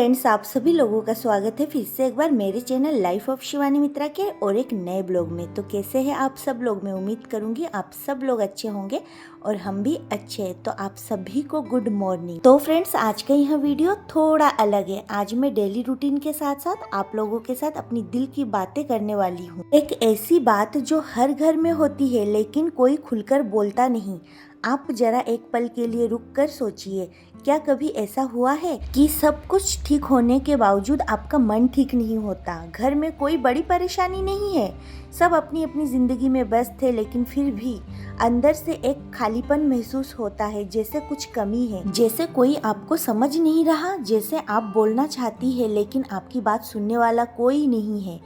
Friends, आप सभी लोगों का स्वागत है फिर से एक बार मेरे चैनल लाइफ ऑफ शिवानी मित्रा के और एक नए ब्लॉग में। तो कैसे हैं आप सब लोग? मैं उम्मीद करूंगी आप सब लोग अच्छे होंगे और हम भी अच्छे हैं। तो आप सभी को गुड मॉर्निंग। तो फ्रेंड्स, आज का यह वीडियो थोड़ा अलग है। आज मैं डेली रूटीन के साथ साथ आप लोगों के साथ अपनी दिल की बातें करने वाली हूँ। एक ऐसी बात जो हर घर में होती है लेकिन कोई खुलकर बोलता नहीं। आप जरा एक पल के लिए रुक कर सोचिए, क्या कभी ऐसा हुआ है कि सब कुछ ठीक होने के बावजूद आपका मन ठीक नहीं होता? घर में कोई बड़ी परेशानी नहीं है, सब अपनी अपनी जिंदगी में व्यस्त है, लेकिन फिर भी अंदर से एक खालीपन महसूस होता है, जैसे कुछ कमी है, जैसे कोई आपको समझ नहीं रहा, जैसे आप बोलना चाहती है लेकिन आपकी बात सुनने वाला कोई नहीं है।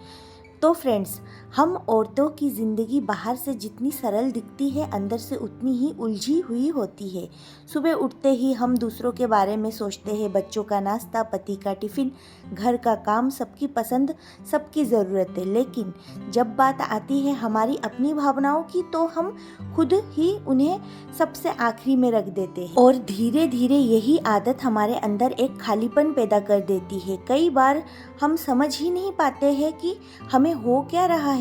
तो फ्रेंड्स, हम औरतों की ज़िंदगी बाहर से जितनी सरल दिखती है, अंदर से उतनी ही उलझी हुई होती है। सुबह उठते ही हम दूसरों के बारे में सोचते हैं, बच्चों का नाश्ता, पति का टिफ़िन, घर का काम, सबकी पसंद, सबकी ज़रूरतें। लेकिन जब बात आती है हमारी अपनी भावनाओं की, तो हम खुद ही उन्हें सबसे आखिरी में रख देते हैं और धीरे धीरे यही आदत हमारे अंदर एक खालीपन पैदा कर देती है। कई बार हम समझ ही नहीं पाते हैं कि हमें हो क्या रहा है।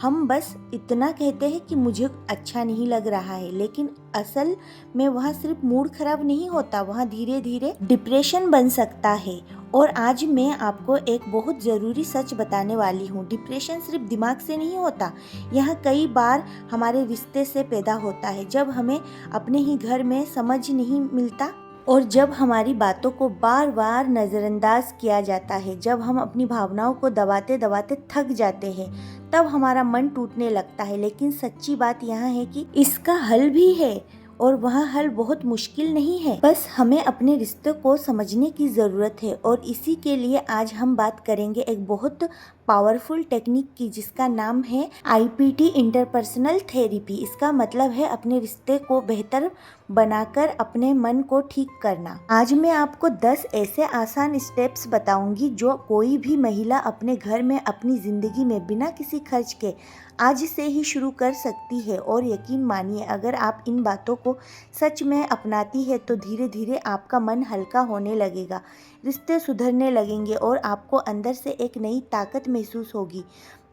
हम बस इतना कहते हैं कि मुझे अच्छा नहीं लग रहा है, लेकिन असल में वहाँ सिर्फ मूड खराब नहीं होता, वहाँ धीरे धीरे डिप्रेशन बन सकता है। और आज मैं आपको एक बहुत ज़रूरी सच बताने वाली हूँ। डिप्रेशन सिर्फ दिमाग से नहीं होता, यह कई बार हमारे रिश्ते से पैदा होता है। जब हमें अपने ही घर में समझ नहीं मिलता और जब हमारी बातों को बार बार नज़रअंदाज किया जाता है, जब हम अपनी भावनाओं को दबाते दबाते थक जाते हैं, तब हमारा मन टूटने लगता है। लेकिन सच्ची बात यहाँ है कि इसका हल भी है, और वह हल बहुत मुश्किल नहीं है। बस हमें अपने रिश्ते को समझने की ज़रूरत है। और इसी के लिए आज हम बात करेंगे एक बहुत पावरफुल टेक्निक की, जिसका नाम है IPT, इंटरपर्सनल थेरेपी। इसका मतलब है अपने रिश्ते को बेहतर बनाकर अपने मन को ठीक करना। आज मैं आपको 10 ऐसे आसान स्टेप्स बताऊंगी जो कोई भी महिला अपने घर में, अपनी ज़िंदगी में बिना किसी खर्च के आज से ही शुरू कर सकती है। और यकीन मानिए, अगर आप इन बातों को सच में अपनाती है तो धीरे धीरे आपका मन हल्का होने लगेगा, रिश्ते सुधरने लगेंगे और आपको अंदर से एक नई ताकत महसूस होगी।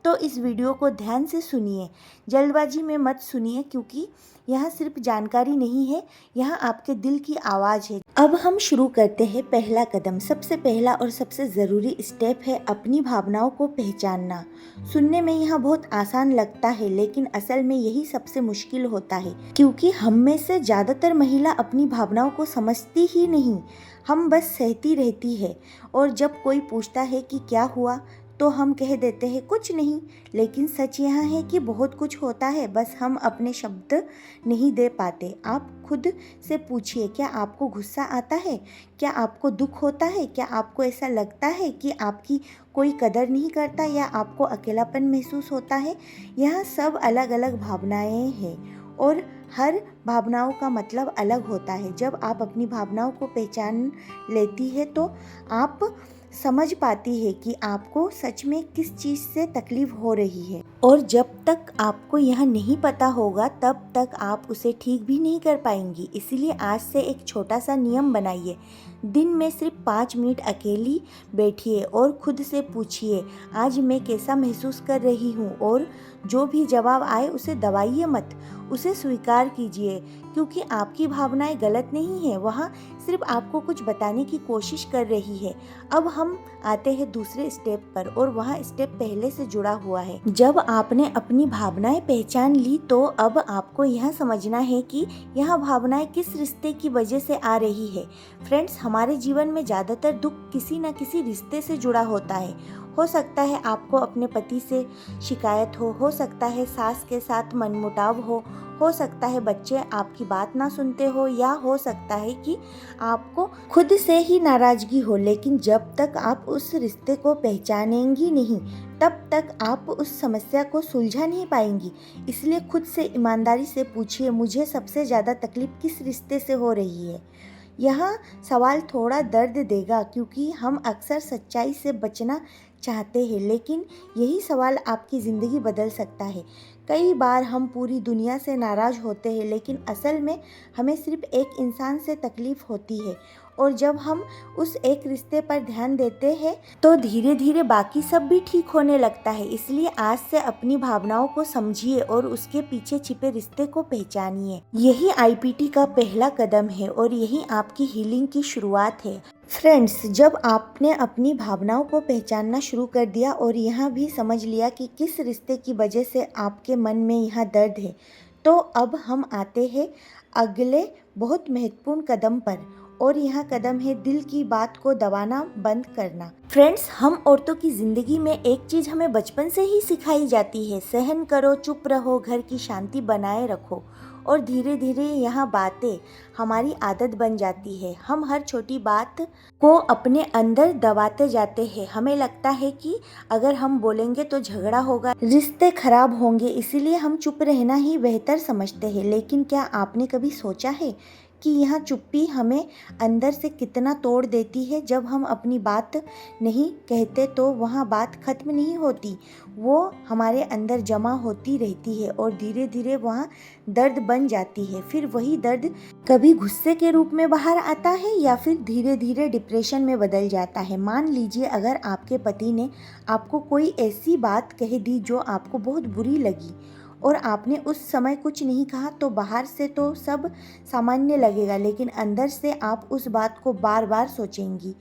तो इस वीडियो को ध्यान से सुनिए, जल्दबाजी में मत सुनिए, क्योंकि यह सिर्फ जानकारी नहीं है, यह आपके दिल की आवाज़ है। अब हम शुरू करते हैं। पहला कदम, सबसे पहला और सबसे ज़रूरी स्टेप है अपनी भावनाओं को पहचानना। सुनने में यह बहुत आसान लगता है, लेकिन असल में यही सबसे मुश्किल होता है, क्योंकि हम में से ज़्यादातर महिला अपनी भावनाओं को समझती ही नहीं। हम बस सहती रहती है, और जब कोई पूछता है कि क्या हुआ, तो हम कह देते हैं कुछ नहीं। लेकिन सच यह है कि बहुत कुछ होता है, बस हम अपने शब्द नहीं दे पाते। आप खुद से पूछिए, क्या आपको गुस्सा आता है? क्या आपको दुख होता है? क्या आपको ऐसा लगता है कि आपकी कोई कदर नहीं करता, या आपको अकेलापन महसूस होता है? यह सब अलग अलग भावनाएं हैं, और हर भावनाओं का मतलब अलग होता है। जब आप अपनी भावनाओं को पहचान लेती है तो आप समझ पाती है कि आपको सच में किस चीज़ से तकलीफ हो रही है। और जब तक आपको यह नहीं पता होगा, तब तक आप उसे ठीक भी नहीं कर पाएंगी। इसलिए आज से एक छोटा सा नियम बनाइए। दिन में सिर्फ 5 मिनट अकेली बैठिए और खुद से पूछिए, आज मैं कैसा महसूस कर रही हूँ? और जो भी जवाब आए उसे दबाइए मत, उसे स्वीकार कीजिए, क्योंकि आपकी भावनाएं गलत नहीं है, वहाँ सिर्फ आपको कुछ बताने की कोशिश कर रही है। अब हम आते हैं दूसरे स्टेप पर, और वह स्टेप पहले से जुड़ा हुआ है। जब आपने अपनी भावनाएं पहचान ली, तो अब आपको यह समझना है कि यह भावनाएं किस रिश्ते की वजह से आ रही है। फ्रेंड्स, हमारे जीवन में ज़्यादातर दुख किसी न किसी रिश्ते से जुड़ा होता है। हो सकता है आपको अपने पति से शिकायत हो सकता है सास के साथ मनमुटाव हो सकता है बच्चे आपकी बात ना सुनते हो, या हो सकता है कि आपको खुद से ही नाराजगी हो। लेकिन जब तक आप उस रिश्ते को पहचानेंगी नहीं, तब तक आप उस समस्या को सुलझा नहीं पाएंगी। इसलिए खुद से ईमानदारी से पूछिए, मुझे सबसे ज़्यादा तकलीफ किस रिश्ते से हो रही है? यह सवाल थोड़ा दर्द देगा, क्योंकि हम अक्सर सच्चाई से बचना चाहते हैं, लेकिन यही सवाल आपकी ज़िंदगी बदल सकता है। कई बार हम पूरी दुनिया से नाराज़ होते हैं, लेकिन असल में हमें सिर्फ एक इंसान से तकलीफ़ होती है, और जब हम उस एक रिश्ते पर ध्यान देते हैं तो धीरे धीरे बाकी सब भी ठीक होने लगता है। इसलिए आज से अपनी भावनाओं को समझिए और उसके पीछे छिपे रिश्ते को पहचानिए। यही आईपीटी का पहला कदम है और यही आपकी हीलिंग की शुरुआत है। फ्रेंड्स, जब आपने अपनी भावनाओं को पहचानना शुरू कर दिया और यहाँ भी समझ लिया कि किस रिश्ते की वजह से आपके मन में यहाँ दर्द है, तो अब हम आते हैं अगले बहुत महत्वपूर्ण कदम पर, और यह कदम है दिल की बात को दबाना बंद करना। फ्रेंड्स, हम औरतों की ज़िंदगी में एक चीज़ हमें बचपन से ही सिखाई जाती है, सहन करो, चुप रहो, घर की शांति बनाए रखो। और धीरे धीरे यह बातें हमारी आदत बन जाती है। हम हर छोटी बात को अपने अंदर दबाते जाते हैं। हमें लगता है कि अगर हम बोलेंगे तो झगड़ा होगा, रिश्ते खराब होंगे, इसीलिए हम चुप रहना ही बेहतर समझते हैं। लेकिन क्या आपने कभी सोचा है कि यह चुप्पी हमें अंदर से कितना तोड़ देती है? जब हम अपनी बात नहीं कहते तो वह बात खत्म नहीं होती, वो हमारे अंदर जमा होती रहती है और धीरे धीरे वह दर्द बन जाती है। फिर वही दर्द कभी गुस्से के रूप में बाहर आता है या फिर धीरे धीरे डिप्रेशन में बदल जाता है। मान लीजिए अगर आपके पति ने आपको कोई ऐसी बात कह दी जो आपको बहुत बुरी लगी और आपने उस समय कुछ नहीं कहा, तो बाहर से तो सब सामान्य लगेगा, लेकिन अंदर से आप उस बात को बार बार सोचेंगी।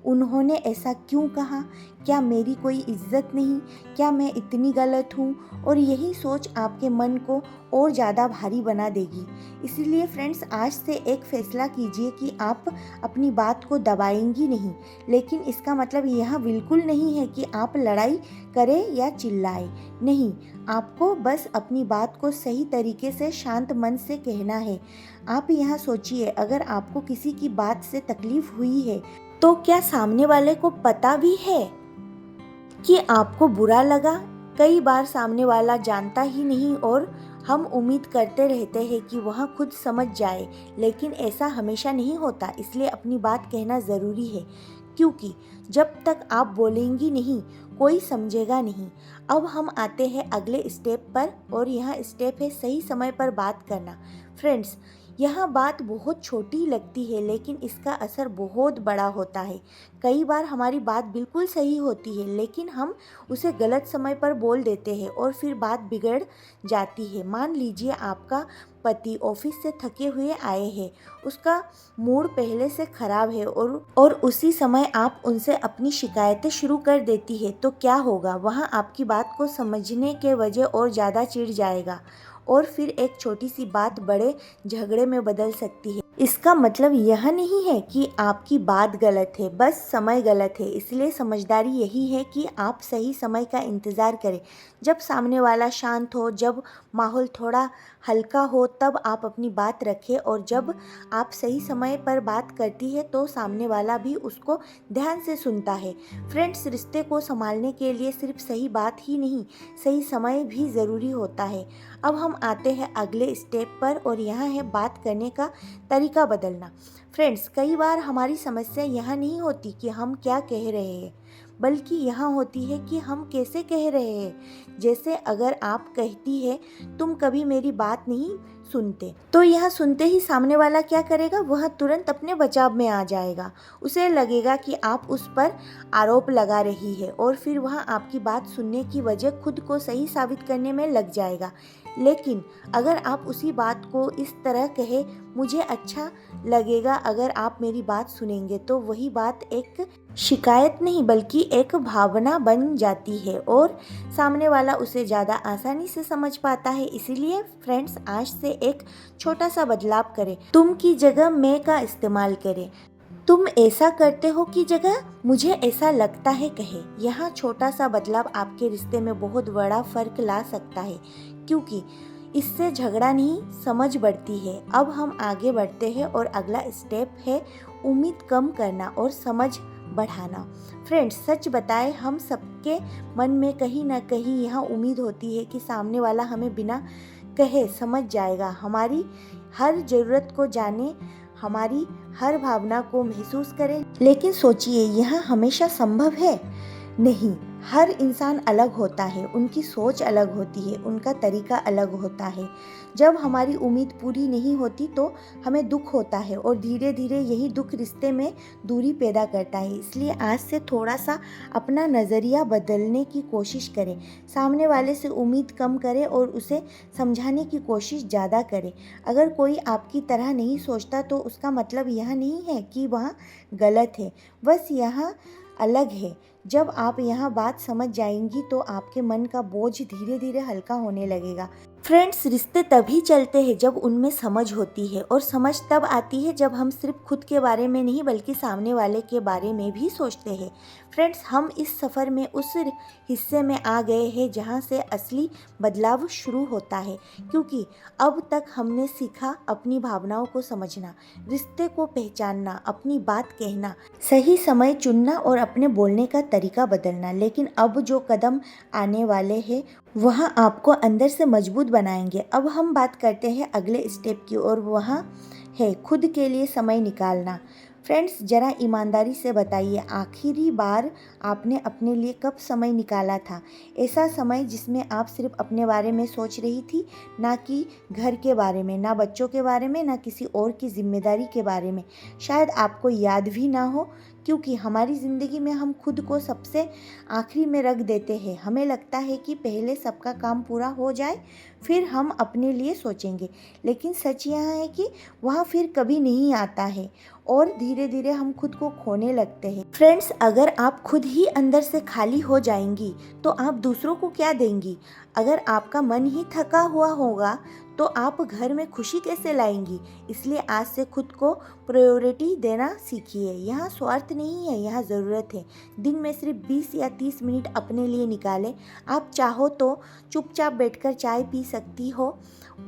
उन्होंने ऐसा क्यों कहा? क्या मेरी कोई इज्जत नहीं? क्या मैं इतनी गलत हूँ? और यही सोच आपके मन को और ज़्यादा भारी बना देगी। इसीलिए फ्रेंड्स, आज से एक फैसला कीजिए कि आप अपनी बात को दबाएंगी नहीं। लेकिन इसका मतलब यह बिल्कुल नहीं है कि आप लड़ाई करें या चिल्लाएं। नहीं, आपको बस अपनी बात को सही तरीके से शांत मन से कहना है। आप यहाँ सोचिए, अगर आपको किसी की बात से तकलीफ हुई है तो क्या सामने वाले को पता भी है कि आपको बुरा लगा? कई बार सामने वाला जानता ही नहीं और हम उम्मीद करते रहते हैं कि वह खुद समझ जाए, लेकिन ऐसा हमेशा नहीं होता। इसलिए अपनी बात कहना ज़रूरी है, क्योंकि जब तक आप बोलेंगी नहीं कोई समझेगा नहीं। अब हम आते हैं अगले स्टेप पर, और यह स्टेप है सही समय पर बात करना। फ्रेंड्स, यह बात बहुत छोटी लगती है लेकिन इसका असर बहुत बड़ा होता है। कई बार हमारी बात बिल्कुल सही होती है लेकिन हम उसे गलत समय पर बोल देते हैं और फिर बात बिगड़ जाती है। मान लीजिए आपका पति ऑफिस से थके हुए आए हैं, उसका मूड पहले से खराब है और उसी समय आप उनसे अपनी शिकायतें शुरू कर देती है, तो क्या होगा? वहाँ आपकी बात को समझने के वजह और ज़्यादा चिढ़ जाएगा और फिर एक छोटी सी बात बड़े झगड़े में बदल सकती है। इसका मतलब यह नहीं है कि आपकी बात गलत है, बस समय गलत है। इसलिए समझदारी यही है कि आप सही समय का इंतज़ार करें। जब सामने वाला शांत हो, जब माहौल थोड़ा हल्का हो, तब आप अपनी बात रखें। और जब आप सही समय पर बात करती है तो सामने वाला भी उसको ध्यान से सुनता है। फ्रेंड्स, रिश्ते को संभालने के लिए सिर्फ सही बात ही नहीं, सही समय भी ज़रूरी होता है। अब हम आते हैं अगले स्टेप पर, और यह है बात करने का तरीका बदलना। फ्रेंड्स, कई बार हमारी समस्या यह नहीं होती कि हम क्या कह रहे हैं, बल्कि यहाँ होती है कि हम कैसे कह रहे हैं। जैसे अगर आप कहती है तुम कभी मेरी बात नहीं सुनते, तो यह सुनते ही सामने वाला क्या करेगा? वह तुरंत अपने बचाव में आ जाएगा। उसे लगेगा कि आप उस पर आरोप लगा रही है और फिर वह आपकी बात सुनने की वजह खुद को सही साबित करने में लग जाएगा। लेकिन अगर आप उसी बात को इस तरह कहे, मुझे अच्छा लगेगा अगर आप मेरी बात सुनेंगे, तो वही बात एक शिकायत नहीं बल्कि एक भावना बन जाती है और सामने वाला उसे ज़्यादा आसानी से समझ पाता है। इसीलिए फ्रेंड्स, आज से एक छोटा सा बदलाव करें। तुम की जगह मैं का इस्तेमाल करें। तुम ऐसा करते हो की जगह मुझे ऐसा लगता है कहे। यह छोटा सा बदलाव आपके रिश्ते में बहुत बड़ा फर्क ला सकता है, क्योंकि इससे झगड़ा नहीं, समझ बढ़ती है। अब हम आगे बढ़ते हैं और अगला स्टेप है उम्मीद कम करना और समझ बढ़ाना। फ्रेंड्स, सच बताएं, हम सबके मन में कहीं ना कहीं यह उम्मीद होती है कि सामने वाला हमें बिना कहे समझ जाएगा, हमारी हर ज़रूरत को जाने, हमारी हर भावना को महसूस करें। लेकिन सोचिए, यह हमेशा संभव है? नहीं, हर इंसान अलग होता है, उनकी सोच अलग होती है, उनका तरीका अलग होता है। जब हमारी उम्मीद पूरी नहीं होती तो हमें दुख होता है और धीरे धीरे यही दुख रिश्ते में दूरी पैदा करता है। इसलिए आज से थोड़ा सा अपना नज़रिया बदलने की कोशिश करें, सामने वाले से उम्मीद कम करें और उसे समझाने की कोशिश ज़्यादा करें। अगर कोई आपकी तरह नहीं सोचता तो उसका मतलब यह नहीं है कि वह गलत है, बस यह अलग है। जब आप यहाँ बात समझ जाएंगी तो आपके मन का बोझ धीरे धीरे हल्का होने लगेगा। फ्रेंड्स, रिश्ते तभी चलते हैं जब उनमें समझ होती है, और समझ तब आती है जब हम सिर्फ खुद के बारे में नहीं बल्कि सामने वाले के बारे में भी सोचते हैं। फ्रेंड्स, हम इस सफ़र में उस हिस्से में आ गए हैं जहाँ से असली बदलाव शुरू होता है, क्योंकि अब तक हमने सीखा अपनी भावनाओं को समझना, रिश्ते को पहचानना, अपनी बात कहना, सही समय चुनना और अपने बोलने का तरीका बदलना। लेकिन अब जो कदम आने वाले हैं वह आपको अंदर से मजबूत बनाएंगे। अब हम बात करते हैं अगले स्टेप की, और वह है खुद के लिए समय निकालना। फ्रेंड्स, ज़रा ईमानदारी से बताइए, आखिरी बार आपने अपने लिए कब समय निकाला था? ऐसा समय जिसमें आप सिर्फ अपने बारे में सोच रही थी, ना कि घर के बारे में, ना बच्चों के बारे में, ना किसी और की जिम्मेदारी के बारे में। शायद आपको याद भी ना हो, क्योंकि हमारी ज़िंदगी में हम खुद को सबसे आखिरी में रख देते हैं। हमें लगता है कि पहले सबका काम पूरा हो जाए, फिर हम अपने लिए सोचेंगे। लेकिन सच यह है कि वह फिर कभी नहीं आता है और धीरे धीरे हम खुद को खोने लगते हैं। फ्रेंड्स, अगर आप खुद ही अंदर से खाली हो जाएंगी तो आप दूसरों को क्या देंगी? अगर आपका मन ही थका हुआ होगा तो आप घर में खुशी कैसे लाएंगी? इसलिए आज से खुद को प्रायोरिटी देना सीखिए। यहाँ स्वार्थ नहीं है, यहाँ ज़रूरत है। दिन में सिर्फ 20 या 30 मिनट अपने लिए निकालें। आप चाहो तो चुपचाप बैठकर चाय पी सकती हो,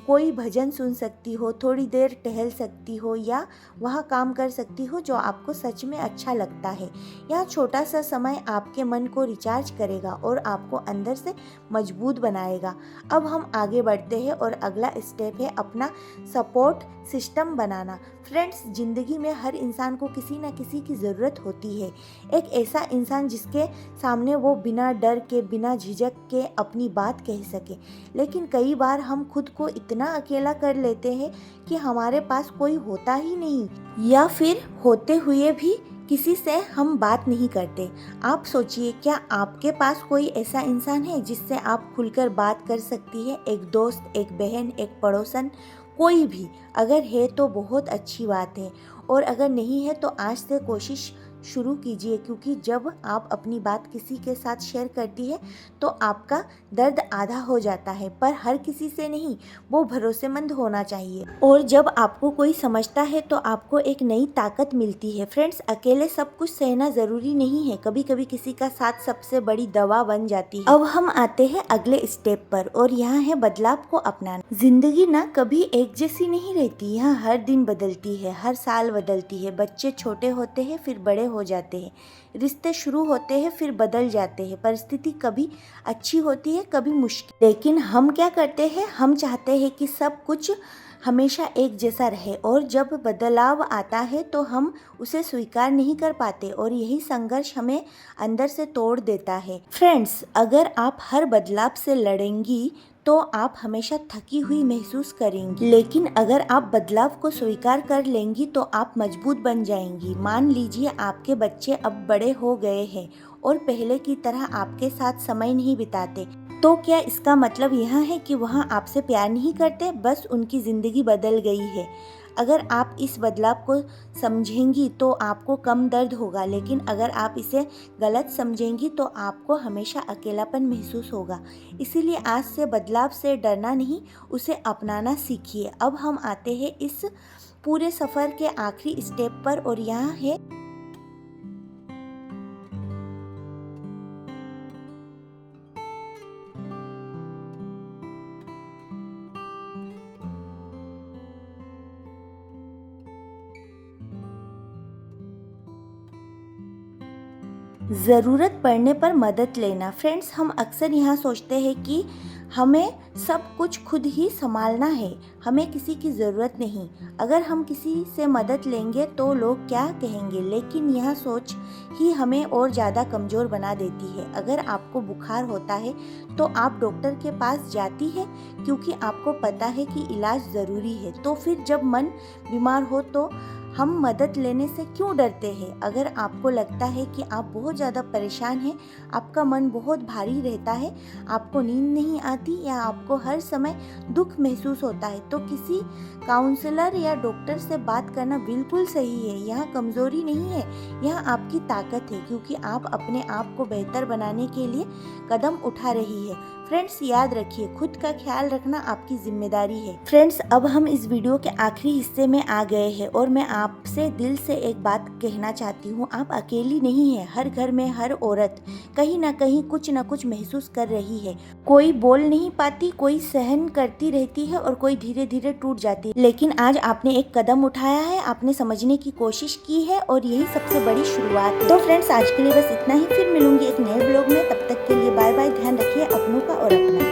कोई भजन सुन सकती हो, थोड़ी देर टहल सकती हो, या वह काम कर सकती हो जो आपको सच में अच्छा लगता है। यह छोटा सा समय आपके मन को रिचार्ज करेगा और आपको अंदर से मजबूत बनाएगा। अब हम आगे बढ़ते हैं और अगला स्टेप है अपना सपोर्ट सिस्टम बनाना। फ्रेंड्स, ज़िंदगी में हर इंसान को किसी न किसी की ज़रूरत होती है। एक ऐसा इंसान जिसके सामने वो बिना डर के, बिना झिझक के अपनी बात कह सके। लेकिन कई बार हम खुद को इतना अकेला कर लेते हैं कि हमारे पास कोई होता ही नहीं, या फिर होते हुए भी किसी से हम बात नहीं करते। आप सोचिए, क्या आपके पास कोई ऐसा इंसान है जिससे आप खुलकर बात कर सकती है? एक दोस्त, एक बहन, एक पड़ोसन, कोई भी। अगर है तो बहुत अच्छी बात है, और अगर नहीं है तो आज से कोशिश शुरू कीजिए, क्योंकि जब आप अपनी बात किसी के साथ शेयर करती है तो आपका दर्द आधा हो जाता है। पर हर किसी से नहीं, वो भरोसेमंद होना चाहिए। और जब आपको कोई समझता है तो आपको एक नई ताकत मिलती है। फ्रेंड्स, अकेले सब कुछ सहना ज़रूरी नहीं है, कभी कभी किसी का साथ सबसे बड़ी दवा बन जाती है। अब हम आते हैं अगले स्टेप पर, और यहाँ है बदलाव को अपनाना। जिंदगी ना कभी एक जैसी नहीं रहती, यहाँ हर दिन बदलती है, हर साल बदलती है। बच्चे छोटे होते हैं, फिर बड़े हो जाते हैं, रिश्ते शुरू होते हैं, फिर बदल जाते हैं, परिस्थिति कभी अच्छी होती है, कभी मुश्किल। लेकिन हम क्या करते हैं? हम चाहते हैं कि सब कुछ हमेशा एक जैसा रहे, और जब बदलाव आता है तो हम उसे स्वीकार नहीं कर पाते, और यही संघर्ष हमें अंदर से तोड़ देता है। फ्रेंड्स, अगर आप हर बदलाव से लड़ेंगी तो आप हमेशा थकी हुई महसूस करेंगी, लेकिन अगर आप बदलाव को स्वीकार कर लेंगी तो आप मजबूत बन जाएंगी। मान लीजिए आपके बच्चे अब बड़े हो गए हैं और पहले की तरह आपके साथ समय नहीं बिताते, तो क्या इसका मतलब यह है कि वह आपसे प्यार नहीं करते? बस उनकी ज़िंदगी बदल गई है। अगर आप इस बदलाव को समझेंगी तो आपको कम दर्द होगा, लेकिन अगर आप इसे गलत समझेंगी तो आपको हमेशा अकेलापन महसूस होगा। इसीलिए आज से बदलाव से डरना नहीं, उसे अपनाना सीखिए। अब हम आते हैं इस पूरे सफ़र के आखिरी स्टेप पर, और यहाँ है ज़रूरत पड़ने पर मदद लेना। फ्रेंड्स, हम अक्सर यहाँ सोचते हैं कि हमें सब कुछ खुद ही संभालना है, हमें किसी की ज़रूरत नहीं। अगर हम किसी से मदद लेंगे तो लोग क्या कहेंगे, लेकिन यह सोच ही हमें और ज़्यादा कमज़ोर बना देती है। अगर आपको बुखार होता है तो आप डॉक्टर के पास जाती है क्योंकि आपको पता है कि इलाज ज़रूरी है। तो फिर जब मन बीमार हो तो हम मदद लेने से क्यों डरते हैं? अगर आपको लगता है कि आप बहुत ज़्यादा परेशान हैं, आपका मन बहुत भारी रहता है, आपको नींद नहीं आती या आपको हर समय दुख महसूस होता है, तो किसी काउंसलर या डॉक्टर से बात करना बिल्कुल सही है। यह कमज़ोरी नहीं है, यह आपकी ताकत है, क्योंकि आप अपने आप को बेहतर बनाने के लिए कदम उठा रही है। फ्रेंड्स, याद रखिए, खुद का ख्याल रखना आपकी जिम्मेदारी है। फ्रेंड्स, अब हम इस वीडियो के आखिरी हिस्से में आ गए हैं और मैं आपसे दिल से एक बात कहना चाहती हूँ, आप अकेली नहीं है। हर घर में हर औरत कहीं ना कहीं कुछ ना कुछ महसूस कर रही है। कोई बोल नहीं पाती, कोई सहन करती रहती है और कोई धीरे धीरे टूट जाती है। लेकिन आज आपने एक कदम उठाया है, आपने समझने की कोशिश की है और यही सबसे बड़ी शुरुआत है। तो फ्रेंड्स, आज के लिए बस इतना ही। फिर मिलूंगी एक नए ब्लॉग में। तब तक के लिए बाय बाय। ध्यान रखिए अपनों का और अपना।